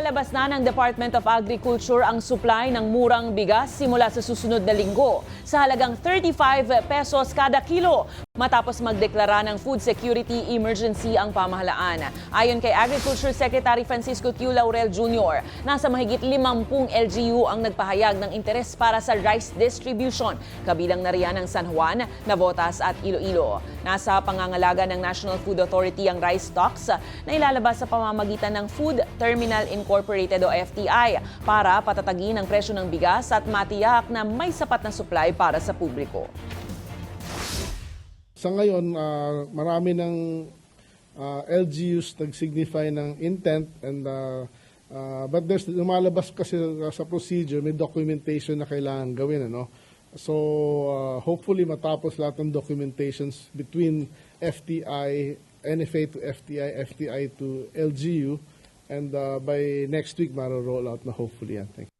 Ilalabas na ng Department of Agriculture ang supply ng murang bigas simula sa susunod na linggo sa halagang 35 pesos kada kilo matapos magdeklara ng food security emergency ang pamahalaan. Ayon kay Agriculture Secretary Francisco Q. Laurel Jr., nasa mahigit 50 LGU ang nagpahayag ng interes para sa rice distribution, kabilang na riyan ng San Juan, Navotas at Iloilo. Nasa pangangalaga ng National Food Authority ang rice stocks na ilalabas sa pamamagitan ng Food Terminal Incorporated o FTI para patatagin ang presyo ng bigas at matiyak na may sapat na supply para sa publiko. Sa ngayon, marami ng LGUs nag-signify ng intent but there's lumalabas kasi sa procedure, may documentation na kailangan gawin. So hopefully matapos lahat ng documentations between FTI, NFA to FTI, FTI to LGU, and by next week, maro-roll out na hopefully yan. Thank you.